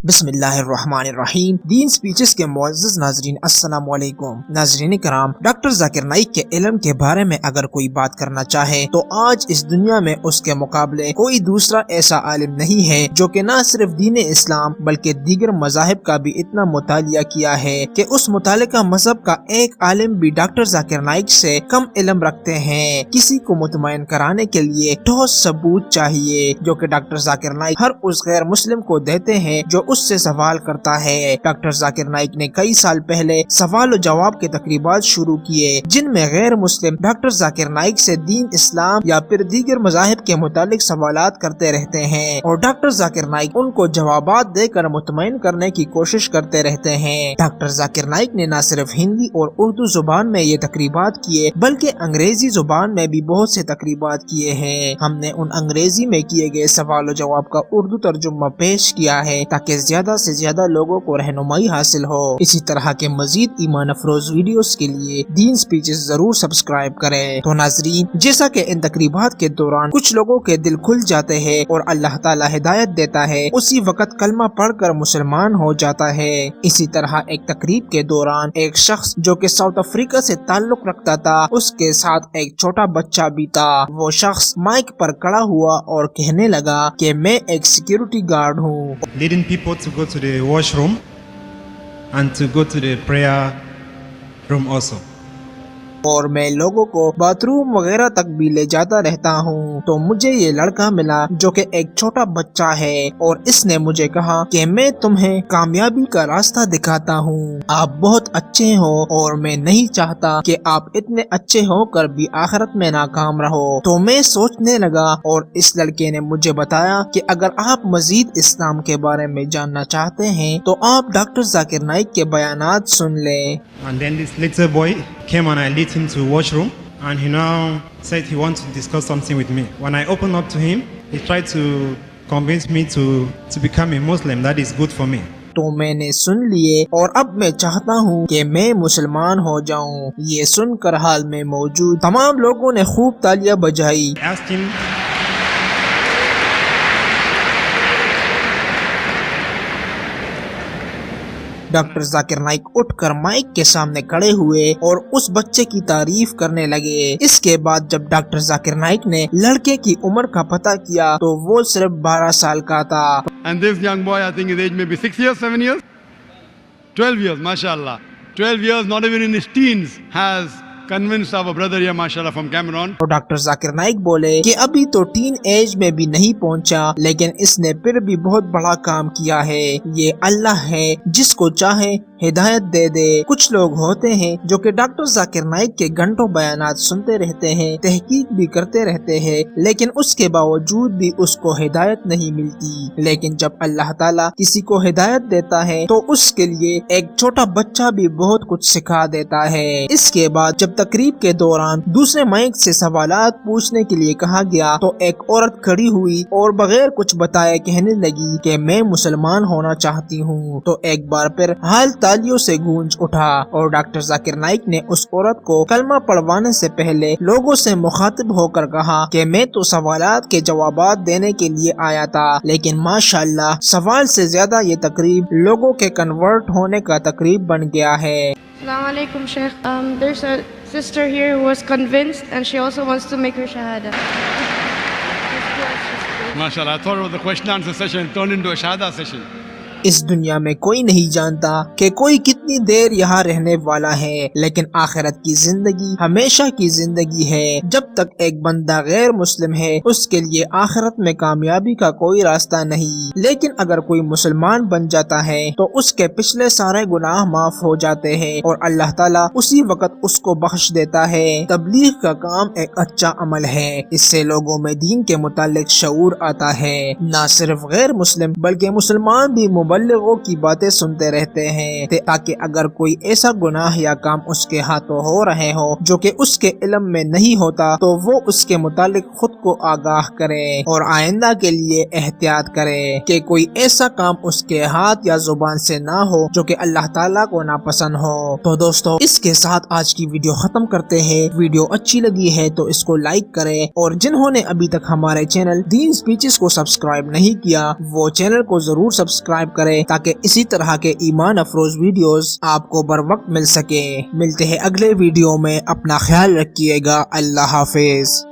बिस्मिल्लाहिर्रहमानिर्रहीम। दीन स्पीचेस के मुअज़्ज़ज़ नाज़रीन, अस्सलाम वालेकुम। नाज़रीन कराम, डॉक्टर ज़ाकिर नाइक के इल्म के बारे में अगर कोई बात करना चाहे तो आज इस दुनिया में उसके मुकाबले कोई दूसरा ऐसा आलिम नहीं है जो कि न सिर्फ दीन इस्लाम बल्कि दीगर मज़ाहिब का भी इतना मुतालिया किया है कि उस मुतालिका मज़हब का एक आलिम भी डॉक्टर ज़ाकिर नाइक से कम इल्म रखते हैं। किसी को मुतमईन कराने के लिए ठोस सबूत चाहिए जो कि डॉक्टर ज़ाकिर नाइक हर उस गैर मुस्लिम को देते हैं जो उससे सवाल करता है। डॉक्टर ज़ाकिर नाइक ने कई साल पहले सवाल और जवाब के तकरीबात शुरू किए जिनमें गैर मुस्लिम डॉक्टर ज़ाकिर नाइक से दीन इस्लाम या फिर दीगर मज़ाहिब के मुतालिक सवालात करते रहते हैं और डॉक्टर ज़ाकिर नाइक उनको जवाबात देकर मुतमईन करने की कोशिश करते रहते हैं। डॉक्टर ज़ाकिर नाइक ने न सिर्फ हिंदी और उर्दू जुबान में ये तकरीबात किए बल्कि अंग्रेजी जुबान में भी बहुत से तकरीबात किए हैं। हमने उन अंग्रेजी में किए गए सवाल और जवाब का उर्दू तर्जुमा पेश किया है ताकि ज्यादा से ज्यादा लोगों को रहनुमाई हासिल हो। इसी तरह के मजीद ईमान अफरोज वीडियोस के लिए दीन स्पीचेस जरूर सब्सक्राइब करें। तो नाजरीन, जैसा कि इन तकरीबात के दौरान कुछ लोगों के दिल खुल जाते हैं और अल्लाह ताला हिदायत देता है, उसी वक्त कलमा पढ़कर मुसलमान हो जाता है। इसी तरह एक तकरीब के दौरान एक शख्स जो कि साउथ अफ्रीका से ताल्लुक रखता था, उसके साथ एक छोटा बच्चा भी था। वो शख्स माइक पर खड़ा हुआ और कहने लगा कि मैं एक सिक्योरिटी गार्ड हूँ। Leading people to go to the washroom and to go to the prayer room also. और मैं लोगों को बाथरूम वगैरह तक भी ले जाता रहता हूँ। तो मुझे ये लड़का मिला जो कि एक छोटा बच्चा है और इसने मुझे कहा कि मैं तुम्हें कामयाबी का रास्ता दिखाता हूँ। आप बहुत अच्छे हो और मैं नहीं चाहता कि आप इतने अच्छे होकर भी आखिरत में नाकाम रहो। तो मैं सोचने लगा और इस लड़के ने मुझे बताया कि अगर आप मजीद इस्लाम के बारे में जानना चाहते हैं तो आप डॉक्टर ज़ाकिर नाइक के बयानात सुन लें। And then this little boy came and I led him to washroom and he now said he wants to discuss something with me. When I opened up to him, he tried to convince me to become a Muslim. That is good for me. तो मैंने सुन लिए और अब मैं चाहता हूँ कि मैं मुसलमान हो जाऊँ। ये सुनकर हाल में मौजूद तमाम लोगों ने खूब तालियां बजाई। I asked him, doctor Zakir Naik उठकर माइक के सामने खड़े हुए और उस बच्चे की तारीफ करने लगे। इसके बाद जब डॉक्टर ज़ाकिर नाइक ने लड़के की उम्र का पता किया तो वो सिर्फ 12 साल का था। And this young boy, I think his age may be 6 years, 7 years, 12 years, mashallah. 12 years, not even in his teens, has convinced our brother here, mashallah, from Cameroon. तो डॉक्टर ज़ाकिर नाइक बोले कि अभी तो टीन एज में भी नहीं पहुंचा, लेकिन इसने फिर भी बहुत बड़ा काम किया है। ये अल्लाह है, जिसको चाहे हिदायत दे दे। कुछ लोग होते हैं जो कि डॉक्टर ज़ाकिर नाइक के घंटों बयानात सुनते रहते हैं, तहकीक भी करते रहते हैं, लेकिन उसके बावजूद भी उसको हिदायत नहीं मिलती। लेकिन जब अल्लाह ताला किसी को हिदायत देता है तो उसके लिए एक छोटा बच्चा भी बहुत कुछ सिखा देता है। इसके बाद जब तकरीब के दौरान दूसरे माइक से सवालात पूछने के लिए कहा गया तो एक औरत खड़ी हुई और बगैर कुछ बताए कहने लगी कि मैं मुसलमान होना चाहती हूँ। तो एक बार फिर हाल तालियों से गूंज उठा और डॉक्टर ज़ाकिर नाइक ने उस औरत को कलमा पढ़वाने से पहले लोगों से मुखातिब होकर कहा कि मैं तो सवालात के जवाबात देने के लिए आया था, लेकिन माशाअल्लाह सवाल से ज्यादा ये तकरीब लोगों के कन्वर्ट होने का तकरीब बन गया है। Assalamu alaikum, Sheikh. There's a sister here who was convinced and she also wants to make her shahada. Mashallah, I thought it was a question answer session, it turned into a shahada session. इस दुनिया में कोई नहीं जानता कि कोई कितनी देर यहाँ रहने वाला है, लेकिन आखिरत की जिंदगी हमेशा की जिंदगी है। जब तक एक बंदा गैर मुस्लिम है उसके लिए आखिरत में कामयाबी का कोई रास्ता नहीं, लेकिन अगर कोई मुसलमान बन जाता है तो उसके पिछले सारे गुनाह माफ हो जाते हैं और अल्लाह ताला उसी वक्त उसको बख्श देता है। तबलीग का काम एक अच्छा अमल है, इससे लोगों में दीन के मुतालिक शऊर आता है। न सिर्फ गैर मुस्लिम बल्कि मुसलमान भी मुबल्लिगों की बातें सुनते रहते हैं ताकि अगर कोई ऐसा गुनाह या काम उसके हाथों हो रहे हो जो कि उसके इल्म में नहीं होता तो वो उसके मुतालिक खुद को आगाह करे और आइंदा के लिए एहतियात करे कि कोई ऐसा काम उसके हाथ या जुबान से ना हो जो कि अल्लाह ताला को नापसंद हो। तो दोस्तों, इसके साथ आज की वीडियो खत्म करते हैं। वीडियो अच्छी लगी है तो इसको लाइक करें और जिन्होंने अभी तक हमारे चैनल दीन स्पीचेस को सब्सक्राइब नहीं किया वो चैनल को जरूर सब्सक्राइब करें کریں تاکہ اسی طرح کے ایمان افروز ویڈیوز آپ کو بر وقت مل سکے۔ ملتے ہیں اگلے ویڈیو میں، اپنا خیال رکھیے گا، اللہ حافظ۔